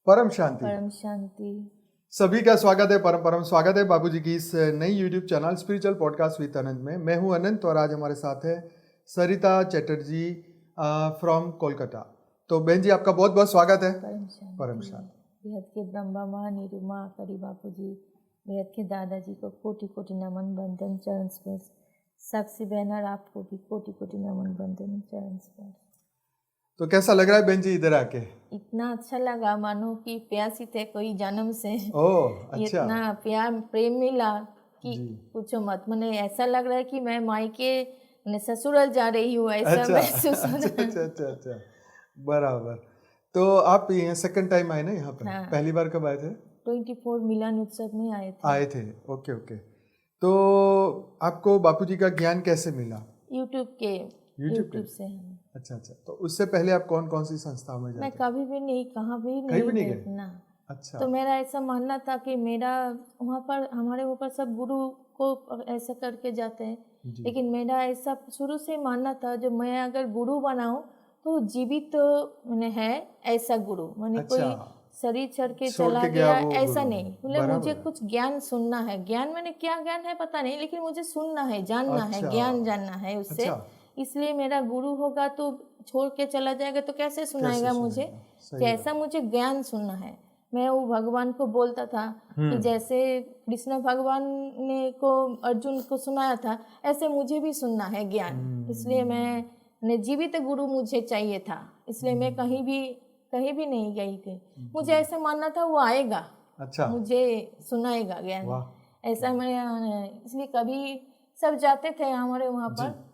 परम शांति। परम शांति। सभी का स्वागत है, परम परम स्वागत है बाबूजी की इस नई YouTube channel spiritual podcast with Anant में। मैं हूं अनंत और आज हमारे साथ है सरिता चैटर्जी फ्रॉम कोलकाता। तो बहन जी आपका बहुत बहुत स्वागत है। परम शांति। परम शांति। बेहद के ब्रह्मा माँ निरुमा करी बापू जी, बेहद के दादाजी को कोटि कोटि नमन बंदन चरण स्पर्श। साक्षी बहनर आपको भी कोटि कोटि नमन बंदन चरण स्पर्श। तो कैसा लग रहा है बहन जी इधर आके? इतना अच्छा लगा मानो कि प्यासी थे कोई जन्म से। ओह अच्छा। इतना प्यार प्रेम मिला कि जी। पूछो मत। मैंने ऐसा लग रहा है कि मैं मायके ससुराल जा रही हूँ, ऐसा अच्छा महसूस हो अच्छा रहा है। अच्छा अच्छा अच्छा बराबर। तो आप ये सेकंड टाइम आए ना यहाँ पर? हाँ। पहली बार कब आए थे? 24 मिलन उत्सव में आए थे। आए थे, ओके ओके। तो आपको बापूजी का ज्ञान कैसे मिला? यूट्यूब से। अच्छा अच्छा। तो उससे पहले आप कौन कौन सी संस्थाओं में मैं जाते? कभी भी नहीं, कहाँ भी कहीं भी नहीं नहीं गई गए? ना। अच्छा। तो मेरा ऐसा मानना था कि मेरा वहाँ पर हमारे ऊपर सब गुरु को ऐसा करके जाते हैं, जी। लेकिन मेरा ऐसा शुरू से मानना था जो मैं अगर गुरु बनाऊं तो जीवित तो मैंने है ऐसा गुरु, मैंने अच्छा। कोई शरीर छोड़ के छोड़ चला के गया वो ऐसा गुरु। नहीं। बोले बराबर मुझे है। कुछ ज्ञान सुनना है। ज्ञान मैंने क्या ज्ञान है पता नहीं, लेकिन मुझे सुनना है, जानना है, अच्छा। ज्ञान जानना है उससे। अच्छा। इसलिए मेरा गुरु होगा तो छोड़ के चला जाएगा तो कैसे सुनाएगा कैसे मुझे? सुनेगा? सही कैसा बात। मुझे ज्ञान सुनना है। मैं वो भगवान को बोलता था कि जैसे कृष्ण भगवान ने को अर्जुन को सुनाया था, ऐसे मुझे भी सुनना है ज्ञान। इसलिए मैं जीवित गुरु मुझे चाहिए था। इसलिए मैं कहीं भी नहीं गई थी। मुझे ऐसा मानना था वो आएगा, अच्छा। मुझे सुनाएगा ज्ञान। वाह। ऐसा मैं इसलिए कभी सब जाते थे हमारे वहाँ जी। पर।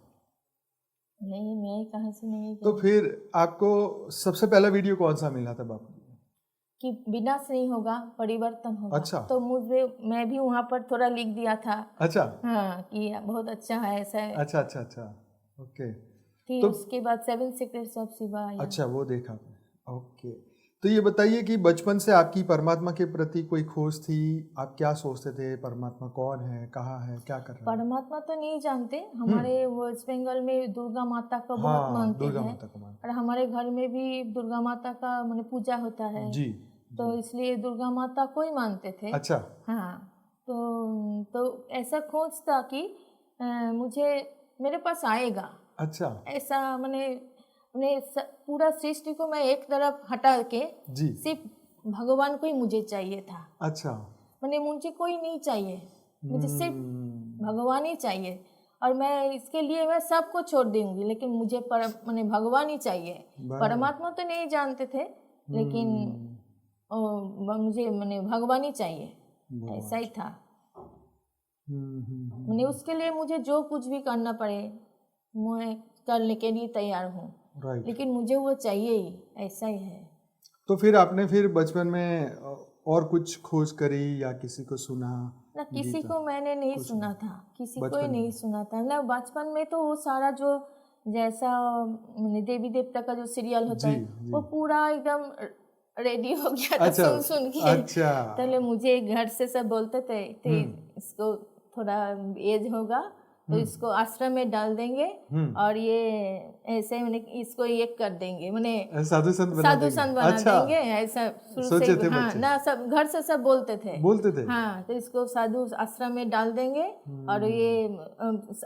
नहीं, मैं कहाँ से नहीं तो गई फिर आपको सबसे पहला वीडियो कौन सा मिला था बापू? कि विनाश नहीं होगा, परिवर्तन होगा। अच्छा। तो मैं भी वहाँ पर थोड़ा लिख दिया था। अच्छा हाँ, कि बहुत अच्छा है ऐसा है। अच्छा अच्छा अच्छा ओके। कि तो उसके बाद 7 सीक्रेट्स ऑफ शिवा आया। अच्छा वो देखा आपने, ओके। तो ये बताइए कि बचपन से आपकी परमात्मा के प्रति कोई खोज थी? आप क्या सोचते थे परमात्मा कौन है, कहाँ है, क्या कर रहा है? परमात्मा तो नहीं जानते। हमारे वेस्ट बंगाल में दुर्गा माता को बहुत हाँ मानते दुर्गा हैं माता को मानते और हमारे घर में भी दुर्गा माता का माने पूजा होता है। जी। तो इसलिए दुर्गा माता को ही मानते थे। अच्छा। हाँ। तो ऐसा खोज था कि मुझे मेरे पास आएगा। अच्छा। ऐसा मैंने पूरा सृष्टि को मैं एक तरफ हटा के जी। सिर्फ भगवान को ही मुझे चाहिए था। अच्छा। मैंने मुझे कोई नहीं चाहिए, मुझे सिर्फ भगवान ही चाहिए। और मैं इसके लिए मैं सबको छोड़ दूंगी, लेकिन मुझे मैंने भगवान ही चाहिए। परमात्मा तो नहीं जानते थे, लेकिन मुझे मैंने भगवान ही चाहिए, ऐसा ही था। मैंने उसके लिए मुझे जो कुछ भी करना पड़े मैं करने के लिए तैयार हूँ, राइट। लेकिन मुझे वो चाहिए ही, ऐसा ही है। तो फिर आपने फिर बचपन में और कुछ खोज करी या किसी को सुना? ना किसी को मैंने नहीं सुना था, किसी को ही बचपन नहीं में? सुना था ना। बचपन में तो वो सारा जो जैसा देवी देवता का जो सीरियल होता जी, है जी। वो पूरा एकदम रेडी हो गया था अच्छा, सुन के। अच्छा। पहले मुझे घर से सब बोलते थे इसको थोड़ा एज होगा तो इसको आश्रम में डाल देंगे और ये ऐसे मैंने इसको ये कर देंगे, मैंने साधु संत बना अच्छा। देंगे ऐसा शुरू सोचे से। थे हाँ बच्चे? ना, सब घर से सब बोलते थे। थे। हाँ, तो इसको साधु आश्रम में डाल देंगे और ये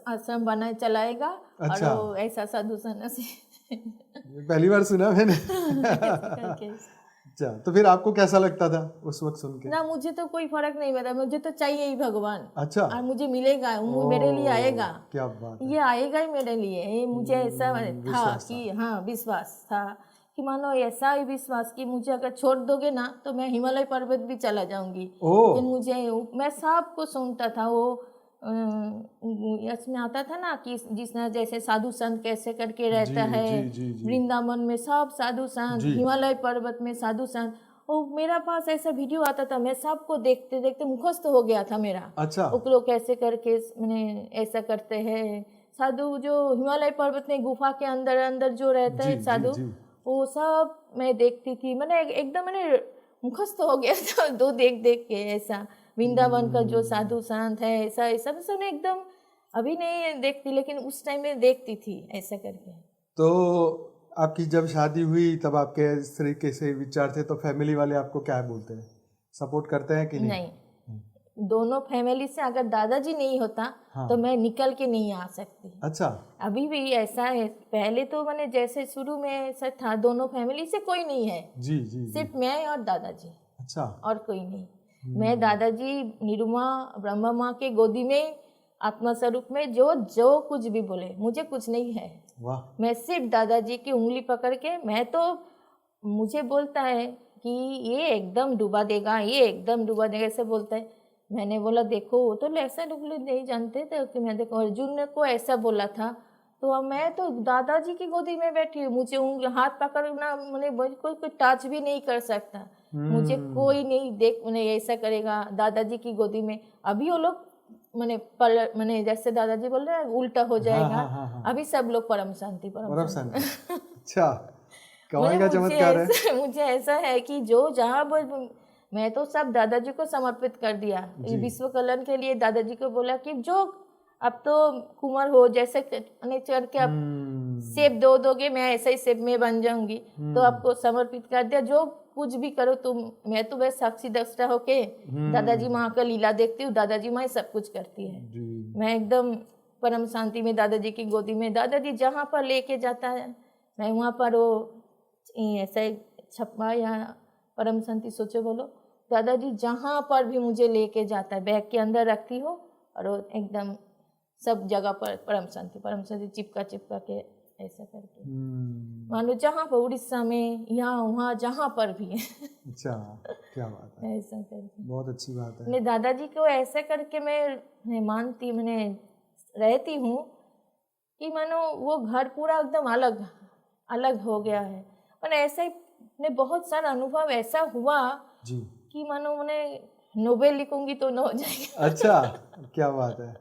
आश्रम बना चलाएगा। अच्छा। और वो ऐसा साधु सन्यासी पहली बार सुना मैंने। अच्छा, तो फिर आपको कैसा लगता था उस वक्त सुन के? ना, मुझे तो कोई फर्क नहीं पड़ा, मुझे तो चाहिए ही भगवान। अच्छा। और मुझे मिलेगा, वो मेरे लिए आएगा। क्या बात है। ये आएगा ही मेरे लिए। ये मुझे ऐसा था कि हाँ, विश्वास था कि मानो ऐसा ही विश्वास कि मुझे अगर छोड़ दोगे ना तो मैं हिमालय पर्वत भी चला जाऊंगी। लेकिन मुझे मैं सबको सुनता था। वो इसमें आता था ना कि जिसने जैसे साधु संत कैसे करके रहता है, वृंदावन में सब साधु संत, हिमालय पर्वत में साधु संत। और मेरा पास ऐसा वीडियो आता था, मैं सबको देखते देखते मुखस्त हो गया था मेरा। अच्छा। वो लोग कैसे करके मैंने ऐसा करते हैं। साधु जो हिमालय पर्वत में गुफा के अंदर अंदर जो रहते हैं साधु, वो सब मैं देखती थी। मैंने एकदम मैंने मुखस्त हो गया था दो देख देख के। ऐसा वृंदावन का जो साधु संत है ऐसा सब सब एकदम अभी नहीं देखती, लेकिन उस टाइम में देखती थी ऐसा करके। तो आपकी जब शादी हुई तब आपके इस तरीके से विचार थे, तो फैमिली वाले आपको क्या बोलते हैं, सपोर्ट करते हैं कि नहीं? नहीं, दोनों फैमिली से अगर दादाजी नहीं होता हाँ। तो मैं निकल के नहीं आ सकती। अच्छा। अभी भी ऐसा है, पहले तो मैंने जैसे शुरू में ऐसा था, दोनों फैमिली से कोई नहीं है, जी जी जी। सिर्फ मैं और दादाजी, अच्छा। और कोई नहीं। मैं दादाजी निरुमा ब्रह्मा माँ के गोदी में आत्मा स्वरूप में जो जो कुछ भी बोले, मुझे कुछ नहीं है। वाह। मैं सिर्फ दादाजी की उंगली पकड़ के, मैं तो, मुझे बोलता है कि ये एकदम डुबा देगा, ये एकदम डुबा देगा, ऐसे बोलता है। मैंने बोला देखो वो तो ऐसा डुबले नहीं जानते थे कि मैं, देखो अर्जुन ने को ऐसा बोला था, तो अब मैं तो दादाजी की गोदी में बैठी हूँ, मुझे उंगली हाथ पकड़ना, मैंने कोई टच भी नहीं कर सकता, मुझे कोई नहीं देख, मैंने ऐसा करेगा दादाजी की गोदी में। अभी वो लोग मैंने जैसे दादाजी बोल रहे हैं उल्टा हो जाएगा। हाँ। अभी सब लोग परम शांति परम शांति। अच्छा, कमाल का मुझे चमत्कार है। मुझे ऐसा है कि जो जहाँ मैं तो सब दादाजी को समर्पित कर दिया। जी। विश्व कल्याण के लिए दादाजी को बोला कि जो अब तो कुमार हो, जैसे चढ़ के अब सेब दोगे, मैं ऐसे ही सेब में बन जाऊंगी, तो आपको समर्पित कर दिया। जो कुछ भी करो तुम, मैं तो बस साक्षी दृष्टा होके दादाजी माँ का लीला देखती हूँ, दादाजी माँ सब कुछ करती है। जी। मैं एकदम परम शांति में दादाजी की गोदी में, दादाजी जहाँ पर लेके जाता है मैं वहाँ पर, वो ऐसा छप्पा या परम शांति सोचो बोलो, दादाजी जहाँ पर भी मुझे लेके जाता है बैग के अंदर रखती हूँ, और वो एकदम सब जगह पर परम शांति चिपका के ऐसा करके, मानो जहाँ पर उड़ीसा में, यहाँ वहाँ जहाँ पर भी है। अच्छा, क्या बात है, ऐसा करके बहुत अच्छी बात है। मैं दादाजी को ऐसा करके मैं मानती, मैंने रहती हूँ कि मानो वो घर पूरा एकदम अलग अलग हो गया है। पर ऐसा ही मैंने बहुत सारा अनुभव ऐसा हुआ जी। कि मानो मैंने नोबेल लिखूंगी तो न हो जाएगा। अच्छा, क्या बात है,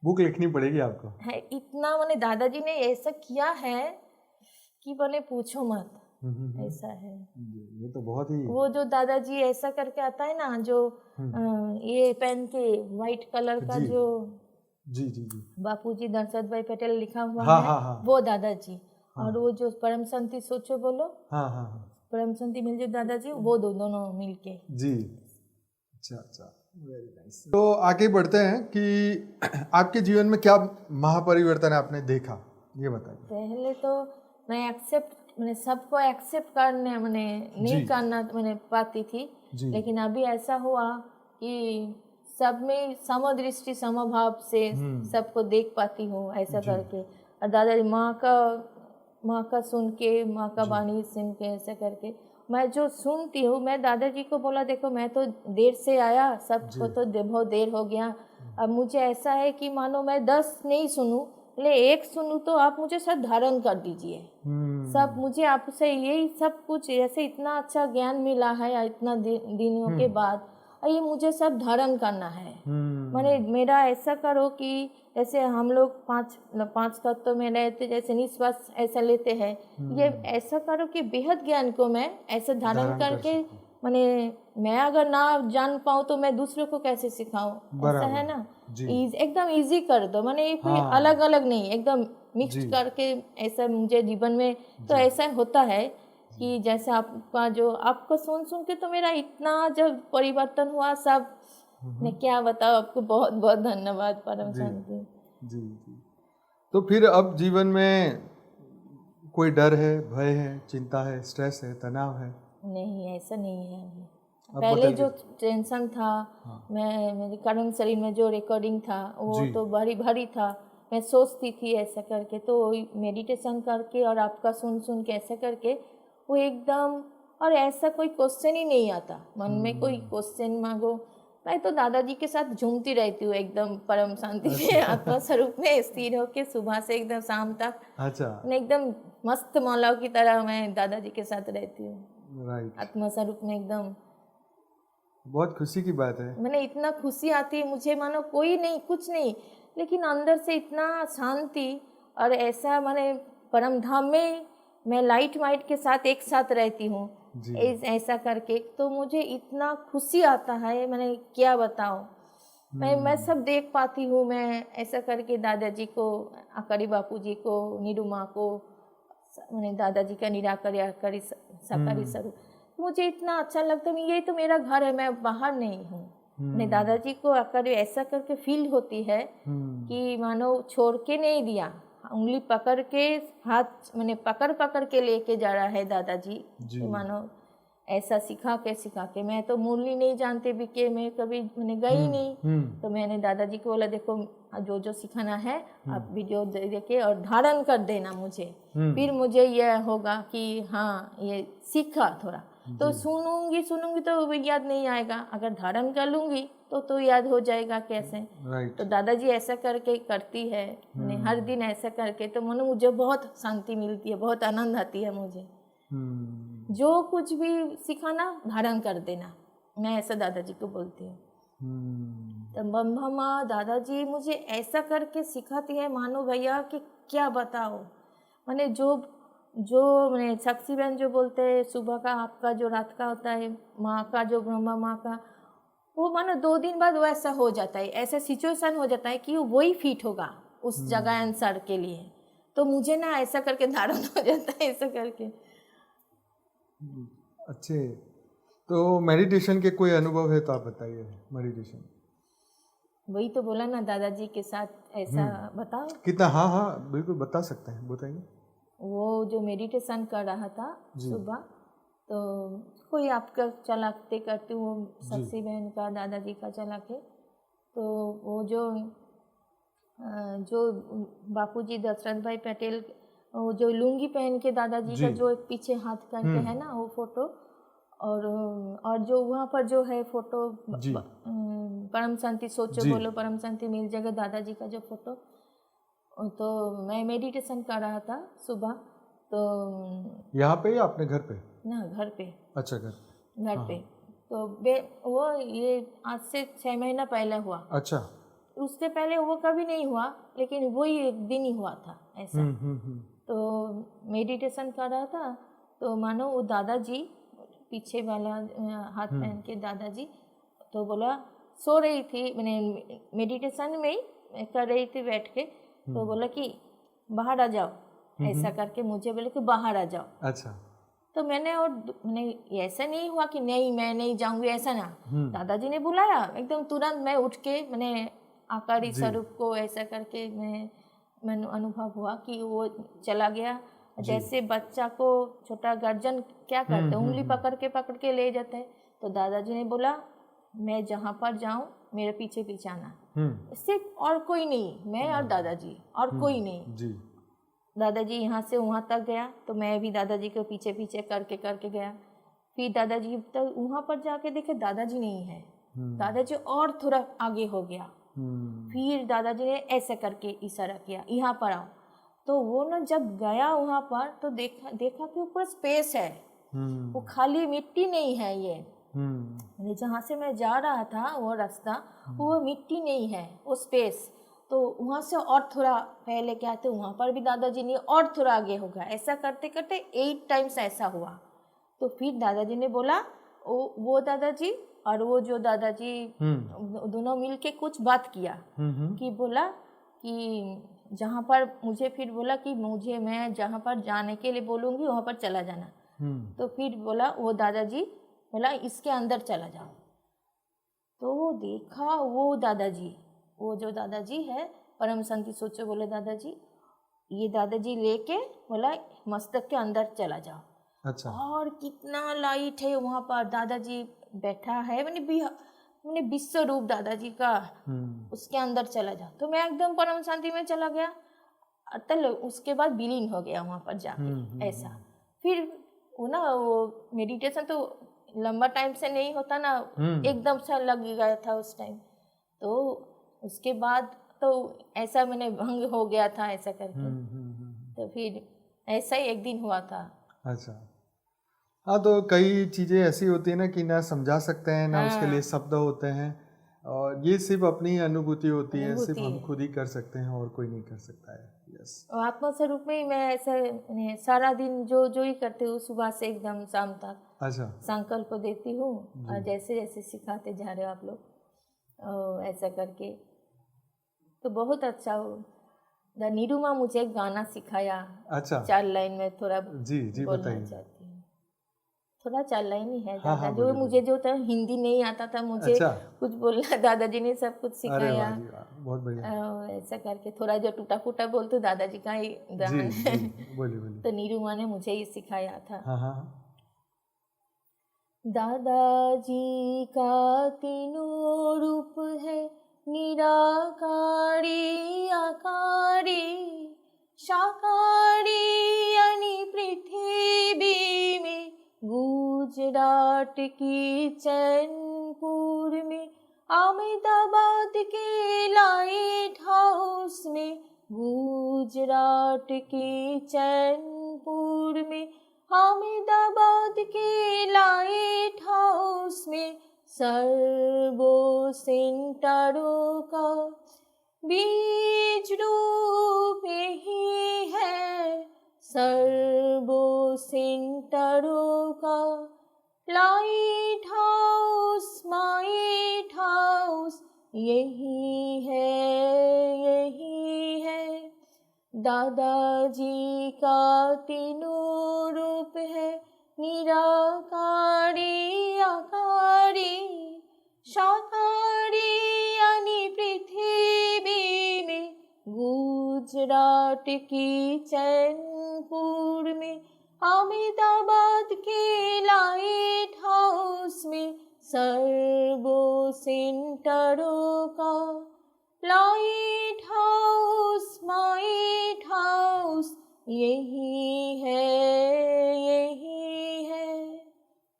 बुक लिखनी पड़ेगी आपको। है इतना, मैंने दादाजी ने ऐसा किया है कि मैंने पूछो मत, ऐसा है। ये तो बहुत ही, वो जो दादाजी ऐसा करके आता है ना, जो ये पहन के व्हाइट कलर का, जी जो जी जी जी, बापूजी दशरथ भाई पटेल लिखा हुआ हाँ है, हाँ हाँ, वो दादाजी। और वो जो परम शांति सोचो बोलो, हाँ हाँ हाँ, परम शांति मिल जो दादाजी, वो दोनों मिलके। जी। अच्छा अच्छा, वेरी नाइस। तो आगे बढ़ते हैं कि आपके जीवन में क्या महापरिवर्तन आपने देखा, ये बताइए। पहले तो मैंने सबको एक्सेप्ट करने, मैंने नहीं करना मैंने पाती थी, लेकिन अभी ऐसा हुआ कि सब में समदृष्टि समभाव से सबको देख पाती हूँ, ऐसा करके। और दादाजी माँ का सुन के, माँ का वाणी सुन के, ऐसा करके मैं जो सुनती हूँ, मैं दादाजी को बोला देखो मैं तो देर से आया, सबको तो बहुत देर हो गया, अब मुझे ऐसा है कि मानो मैं 10 नहीं सुनूं, ले 1 सुनूं तो आप मुझे सब धारण कर दीजिए। सब मुझे आपसे यही सब कुछ, ऐसे इतना अच्छा ज्ञान मिला है इतना दिनों के बाद, ये मुझे सब धारण करना है। मैंने मेरा ऐसा करो कि जैसे हम लोग 5 तत्व में रहते, जैसे निश्वास ऐसा लेते हैं, ये ऐसा करो कि बेहद ज्ञान को मैं ऐसे धारण करके, मैं अगर ना जान पाऊँ तो मैं दूसरों को कैसे सिखाऊं, ऐसा है ना। एकदम इजी कर दो, मैंने कोई अलग अलग नहीं, एकदम मिक्स करके ऐसा मुझे जीवन में तो ऐसा होता है कि जैसे आपका जो आपको सुन सुन के तो मेरा इतना जब परिवर्तन हुआ, सब मैं क्या बताऊँ आपको, बहुत बहुत धन्यवाद परम शांति जी जी। तो फिर अब जीवन में कोई डर है, भय है, चिंता है, स्ट्रेस है, तनाव है? नहीं, ऐसा नहीं है। पहले जो टेंशन था, मेरे कर्म शरीर में जो रिकॉर्डिंग था वो तो भारी भारी था, मैं सोचती थी ऐसा करके, तो मेडिटेशन करके और आपका सुन सुन के ऐसा करके वो एकदम, और ऐसा कोई क्वेश्चन ही नहीं आता मन में, कोई क्वेश्चन मांगो, मैं तो दादाजी के साथ झूमती रहती हूँ एकदम परम शांति में, आत्मा स्वरूप में स्थिर होके सुबह से एकदम शाम तक। अच्छा। एकदम मस्त मौलाओं की तरह मैं दादाजी के साथ रहती हूँ। राइट। आत्मा स्वरूप में एकदम बहुत खुशी की बात है। मैंने इतना खुशी आती है मुझे, मानो कोई नहीं, कुछ नहीं, लेकिन अंदर से इतना शांति, और ऐसा मैंने परम धाम में मैं लाइट वाइट के साथ एक साथ रहती हूँ, ऐसा करके तो मुझे इतना खुशी आता है, मैंने क्या बताऊँ। मैं सब देख पाती हूँ, मैं ऐसा करके दादाजी को, आकारी बापू जी को, नीरू माँ को, मैंने दादाजी का निराकारी साकारी स्वरूप, मुझे इतना अच्छा लगता है। ये तो मेरा घर है, मैं बाहर नहीं हूँ। मैंने दादाजी को आकर ऐसा करके फील होती है कि मानो छोड़ के नहीं दिया, उंगली पकड़ के हाथ मैंने पकड़ के लेके जा रहा है दादाजी। तो मानो ऐसा सिखा के मैं तो मुरली नहीं जानते भी कि मैं कभी मैंने गई नहीं। तो मैंने दादाजी को बोला देखो जो जो सिखाना है आप वीडियो देके और धारण कर देना मुझे, फिर मुझे यह होगा कि हाँ ये सीखा थोड़ा। तो सुनूंगी तो याद नहीं आएगा, अगर धारण कर लूंगी तो याद हो जाएगा कैसे। तो दादाजी ऐसा करके करती है, मैंने हर दिन ऐसा करके, तो मानो मुझे बहुत शांति मिलती है, बहुत आनंद आती है मुझे। जो कुछ भी सिखाना धारण कर देना, मैं ऐसा दादाजी को बोलती हूँ। तो बम्भमा दादाजी मुझे ऐसा करके सिखाती है मानो भैया कि क्या बताओ। मैंने जो मैंने साक्षी बहन जो बोलते हैं सुबह का आपका जो रात का होता है, माँ का जो ब्रह्मा माँ का, वो मानो 2 दिन बाद वैसा हो जाता है, ऐसा सिचुएशन हो जाता है कि वही फिट होगा उस जगह अनुसार के लिए। तो मुझे ना ऐसा करके धारण हो जाता है, ऐसा करके। अच्छे। तो मेडिटेशन के कोई अनुभव है तो आप बताइए। मेडिटेशन वही तो बोला ना दादाजी के साथ ऐसा बताओ कितना। हाँ बिल्कुल बता सकते हैं, बताइए। वो जो मेडिटेशन कर रहा था सुबह, तो कोई आपका चलाते करते वो साक्षी बहन का दादाजी का चला के, तो वो जो बापूजी दशरथ भाई पटेल वो जो लुंगी पहन के दादाजी का जो एक पीछे हाथ करके है ना वो फोटो, और जो वहाँ पर जो है फोटो परम शांति सोचो बोलो परम शांति मिल जाएगा दादाजी का जो फोटो। तो मैं मेडिटेशन कर रहा था सुबह, तो यहाँ पे या अपने घर पे? ना घर पे। अच्छा घर पे। तो वो ये आज से 6 महीना पहले हुआ। अच्छा। उससे पहले वो कभी नहीं हुआ, लेकिन वही एक दिन ही हुआ था ऐसा। तो मेडिटेशन कर रहा था, तो मानो वो दादाजी पीछे वाला हाथ पहन के दादाजी, तो बोला सो रही थी, मैंने मेडिटेशन में ही कर रही थी बैठ के, तो बोला कि बाहर आ जाओ, ऐसा करके मुझे बोले कि बाहर आ जाओ। अच्छा। तो मैंने ऐसा नहीं हुआ कि नहीं मैं नहीं जाऊंगी, ऐसा ना, दादाजी ने बुलाया एकदम तुरंत मैं उठ के मैंने आकारी स्वरूप को ऐसा करके मैंने अनुभव हुआ कि वो चला गया। जैसे बच्चा को छोटा गार्जियन क्या करते हैं, उंगली पकड़ के ले जाते हैं। तो दादाजी ने बोला मैं जहाँ पर जाऊँ मेरे पीछे पीछे आना, सिर्फ और कोई नहीं, मैं और दादाजी और कोई नहीं। जी। दादाजी यहाँ से वहाँ तक गया, तो मैं भी दादाजी के पीछे पीछे करके गया। फिर दादाजी तक वहाँ पर जाके देखे दादाजी नहीं है, दादाजी और थोड़ा आगे हो गया। फिर दादाजी ने ऐसे करके इशारा किया यहाँ पर आओ। तो वो ना जब गया वहाँ पर तो देखा कि ऊपर स्पेस है, वो खाली मिट्टी नहीं है। ये जहाँ से मैं जा रहा था वो रास्ता, वो मिट्टी नहीं है, वो स्पेस। तो वहाँ से और थोड़ा पहले क्या थे वहाँ पर भी दादाजी ने और थोड़ा आगे हो गया। ऐसा करते करते 8 टाइम्स ऐसा हुआ। तो फिर दादाजी ने बोला वो दादाजी और वो जो दादाजी दोनों मिलके कुछ बात किया कि बोला कि जहाँ पर मुझे फिर बोला कि मुझे मैं जहाँ पर जाने के लिए बोलूँगी वहाँ पर चला जाना। तो फिर बोला वो दादाजी बोला इसके अंदर चला जाओ। तो देखा वो दादाजी, वो जो दादाजी है परम शांति सोचो बोले दादाजी, ये दादाजी लेके बोला मस्तक के अंदर चला जाओ। अच्छा। और कितना लाइट है वहाँ पर, दादाजी बैठा है, मैंने विश्व रूप दादाजी का, उसके अंदर चला जाओ। तो मैं एकदम परम शांति में चला गया। तो उसके बाद विलीन हो गया वहाँ पर जाके ऐसा। फिर वो मेडिटेशन तो लंबा टाइम से नहीं होता ना, एकदम से लग गया था उस टाइम। तो उसके बाद तो ऐसा मैंने भंग हो गया था ऐसा करके। तो फिर ऐसा ही एक दिन हुआ था। अच्छा। हाँ, तो कई चीज़ें ऐसी होती है ना कि ना समझा सकते हैं ना उसके लिए शब्द होते हैं, और ये सिर्फ अपनी अनुभूति होती है, सिर्फ हम खुद ही कर सकते हैं और कोई नहीं कर सकता है। यस। आत्मा स्वरूप में मैं ऐसा सारा दिन जो ही करती हूँ सुबह से एकदम शाम तक। अच्छा। संकल्प देती हूँ और जैसे जैसे सिखाते जा रहे हो आप लोग ऐसा करके, तो बहुत अच्छा हो। निरुमा मुझे एक गाना सिखाया, अच्छा 4 लाइन में थोड़ा जी जी बोलना बताइए। चाहती हूँ। थोड़ा 4 लाइन ही है हाँ, ज़्यादा, हाँ, जो बोलिए, मुझे जो था हिंदी नहीं आता था, मुझे अच्छा, कुछ बोलना दादाजी ने सब कुछ अरे सिखाया। वाह जी वाह, बहुत बढ़िया। ऐसा करके थोड़ा जो टूटा फूटा बोलते तो दादाजी का ही जी उदाहरण जी है। बोलिए बोलिए। तो निरुमा ने मुझे ये सिखाया था। हाँ हाँ हाँ। दादाजी का तीनों रूप है, निराकारी आकारी शाकारी, यानी पृथ्वी में गुजरात की चैनपुर में, अहमदाबाद के लाइट हाउस में, गुजरात की चैनपुर में, अहमदाबाद के लाइट हाउस में, सर्वो सेंटरों का बीज रूप ही है, सर्वो सेंटरों का लाइट हाउस माइट हाउस यही है, यही है। दादाजी का तीनों रूप है, निराकारी आकारी शाकारी, यानी पृथ्वी में गुजरात की चैनपुर में, अहमदाबाद के लाइट हाउस में, सर्वो सेंटरों का लाइट हाउस माइट हाउस यही है, यही है।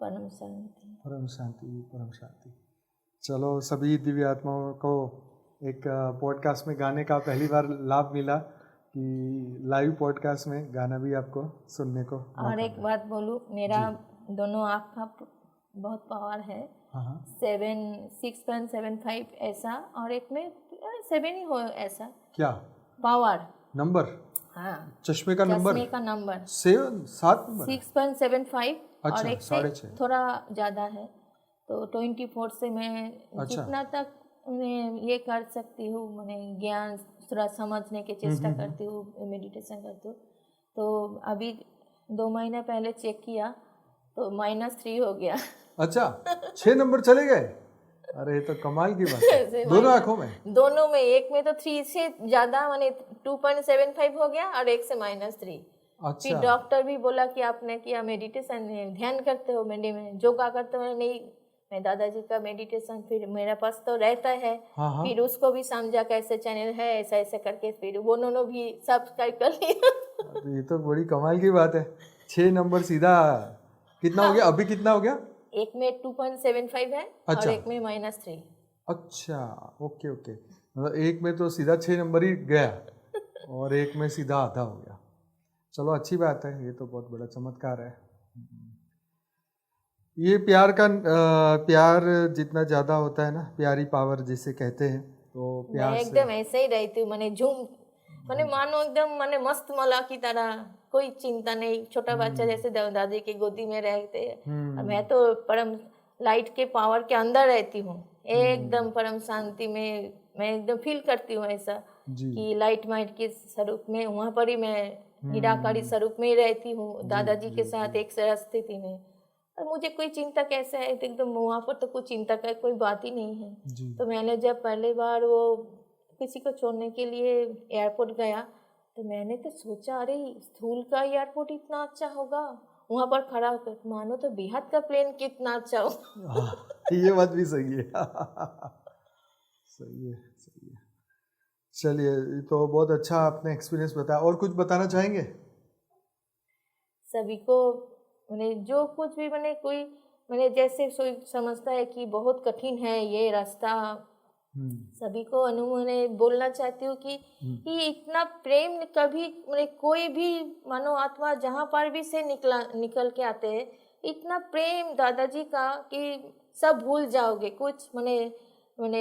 परम शांति। परम शांति परम शांति। चलो सभी दिव्य आत्माओं को एक पॉडकास्ट में गाने का पहली बार लाभ मिला कि लाइव पॉडकास्ट में गाना भी आपको सुनने को और मौका एक मिला। बात बोलूँ, मेरा दोनों आँख का बहुत पावर है, हाँ हाँ 6.75 ऐसा, और एक में 7 ही हो ऐसा क्या पावर। नंबर? हाँ, चश्मे का नंबर? चश्मे का नंबर 7 नंबर? 6.75 और अच्छा, एक से 6.5। थोड़ा ज़्यादा है, तो 24 से मैं अच्छा। जितना तक मैं ये कर सकती हूँ, मैंने ज्ञान थोड़ा समझने की चेष्टा करती हूँ, मेडिटेशन करती हूँ। तो अभी 2 महीने पहले चेक किया तो -3 हो गया। अच्छा 6 नंबर चले गए? अरे ये तो कमाल की बात है। दोनों आंखों में? दोनों में, एक में तो 3 से ज़्यादा माने 2.75 हो गया और एक से -3। अच्छा। फिर डॉक्टर भी बोला कि आपने किया मेडिटेशन, ध्यान करते हो, योगा करते हो? नहीं, मैं दादाजी का मेडिटेशन, फिर मेरे पास तो रहता है। हाँ हाँ। फिर उसको भी समझा कैसे चैनल है, ऐसा ऐसा करके फिर वो दोनों भी सब्सक्राइब कर लिया। तो ये तो बड़ी कमाल की बात है। 6 नंबर सीधा कितना हो गया? अभी कितना हो गया? एक में 2.75 है और अच्छा। एक में -3। अच्छा ओके ओके, मतलब एक में तो सीधा 6 नंबर ही गया और एक में सीधा आधा हो गया। चलो अच्छी बात है, ये तो बहुत बड़ा चमत्कार है। ये प्यार का प्यार जितना ज़्यादा होता है ना, प्यारी पावर जिसे कहते हैं, तो मैं प्यार से एकदम ऐसे ही रहती हूँ, मैंने मानो एकदम मैंने मस्त मला की तरह, कोई चिंता नहीं, छोटा बच्चा जैसे दादी की गोदी में रहते हैं। और मैं तो परम लाइट के पावर के अंदर रहती हूँ, एकदम परम शांति में। मैं एकदम फील करती हूँ ऐसा जी कि लाइट माइट के स्वरूप में, वहाँ पर ही मैं निराकारी स्वरूप में ही रहती हूँ, दादाजी के साथ एक स्थिति में। और मुझे कोई चिंता कैसे है, तो एकदम वहाँ पर तो कोई चिंता का कोई बात ही नहीं है। जी। तो मैंने जब पहली बार वो किसी को छोड़ने के लिए एयरपोर्ट गया, तो मैंने तो सोचा अरे स्थूल का एयरपोर्ट इतना अच्छा होगा, वहाँ पर खड़ा होकर मानो तो बेहद का प्लेन कितना अच्छा होगा। हाँ, ये बात भी सही है। सही है सही है। चलिए, तो बहुत अच्छा आपने एक्सपीरियंस बताया। और कुछ बताना चाहेंगे? सभी को मैंने जो कुछ भी कोई मैंने जैसे समझता है कि बहुत कठिन है ये रास्ता, सभी को मैंने बोलना चाहती हूँ कि इतना प्रेम कभी कोई भी मानो आत्मा जहाँ पर भी से निकल के आते हैं, इतना प्रेम दादाजी का कि सब भूल जाओगे। कुछ मैंने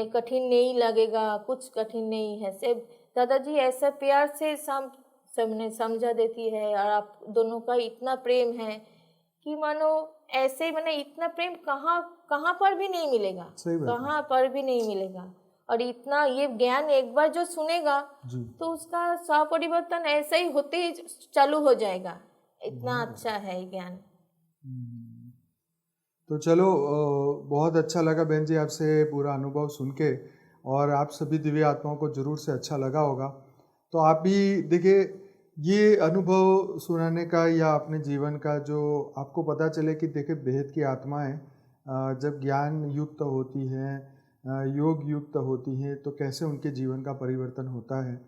कठिन नहीं लगेगा, कुछ कठिन नहीं है। सिर्फ दादाजी ऐसा प्यार से सबने समझा देती है, और आप दोनों का इतना प्रेम है कि मानो ऐसे इतना प्रेम कहाँ पर भी नहीं मिलेगा, कहाँ पर भी नहीं मिलेगा। और इतना ये ज्ञान एक बार जो सुनेगा जी। तो उसका स्वपरिवर्तन ऐसे ही होते ही चालू हो जाएगा। इतना अच्छा है ये ज्ञान। तो चलो बहुत अच्छा लगा बहन जी आपसे पूरा अनुभव सुन के, और आप सभी दिव्य आत्माओं को जरूर से अच्छा लगा होगा। तो आप भी देखिए, ये अनुभव सुनाने का या अपने जीवन का जो आपको पता चले कि देखिए बेहद की आत्माएं जब ज्ञान युक्त होती हैं, योग युक्त होती हैं, तो कैसे उनके जीवन का परिवर्तन होता है।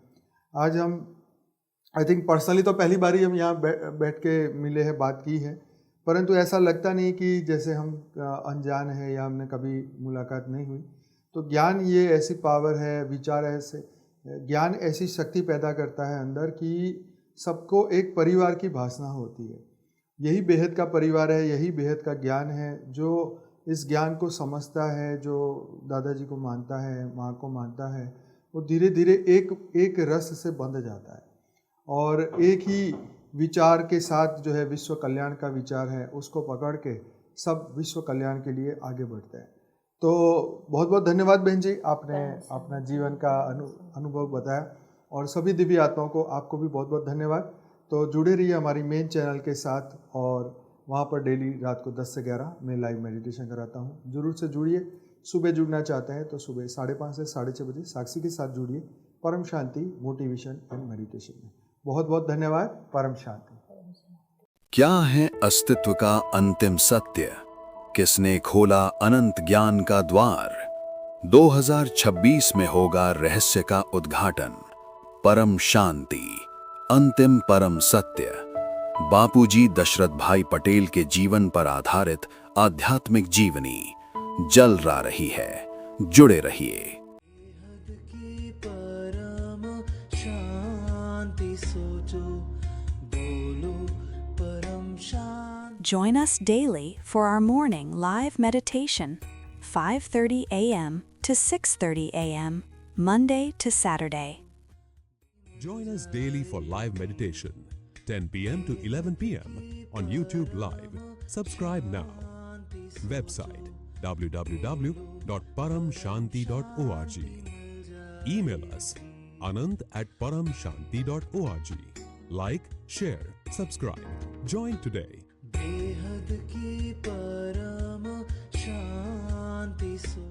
आज हम आई थिंक पर्सनली तो पहली बार ही हम यहाँ बैठ के मिले हैं, बात की है, परंतु ऐसा लगता नहीं कि जैसे हम अनजान है या हमने कभी मुलाकात नहीं हुई। तो ज्ञान ये ऐसी पावर है, विचार ऐसे, ज्ञान ऐसी शक्ति पैदा करता है अंदर कि सबको एक परिवार की भावना होती है। यही बेहद का परिवार है, यही बेहद का ज्ञान है। जो इस ज्ञान को समझता है, जो दादाजी को मानता है, माँ को मानता है, वो धीरे धीरे एक रस से बंध जाता है और एक ही विचार के साथ जो है विश्व कल्याण का विचार है उसको पकड़ के सब विश्व कल्याण के लिए आगे बढ़ते हैं। तो बहुत बहुत धन्यवाद बहन जी, आपने अपना जीवन का अनुभव बताया, और सभी दिव्य आत्माओं को आपको भी बहुत बहुत धन्यवाद। तो जुड़े रहिए हमारी मेन चैनल के साथ, और वहाँ पर डेली रात को 10 से 11 मैं लाइव मेडिटेशन कराता हूँ। जरूर से जुड़िए। सुबह जुड़ना चाहते हैं तो सुबह 5:30 से 6:30 बजे साक्षी के साथ जुड़िए परम शांति मोटिवेशन एंड मेडिटेशन में। बहुत बहुत धन्यवाद। परम शांति। क्या है अस्तित्व का अंतिम सत्य? किसने खोला अनंत ज्ञान का द्वार? 2026 में होगा रहस्य का उद्घाटन। परम शांति, अंतिम परम सत्य। बापूजी दशरथ भाई पटेल के जीवन पर आधारित आध्यात्मिक जीवनी जल रा रही है। जुड़े रहिए। Join us daily for our morning live meditation, 5:30 a.m. to 6:30 a.m., Monday to Saturday. Join us daily for live meditation, 10 p.m. to 11 p.m. on YouTube Live. Subscribe now. Website www.paramshanti.org. Email us anant@paramshanti.org. Like, share, subscribe. Join today. बेहद की परम शांति सो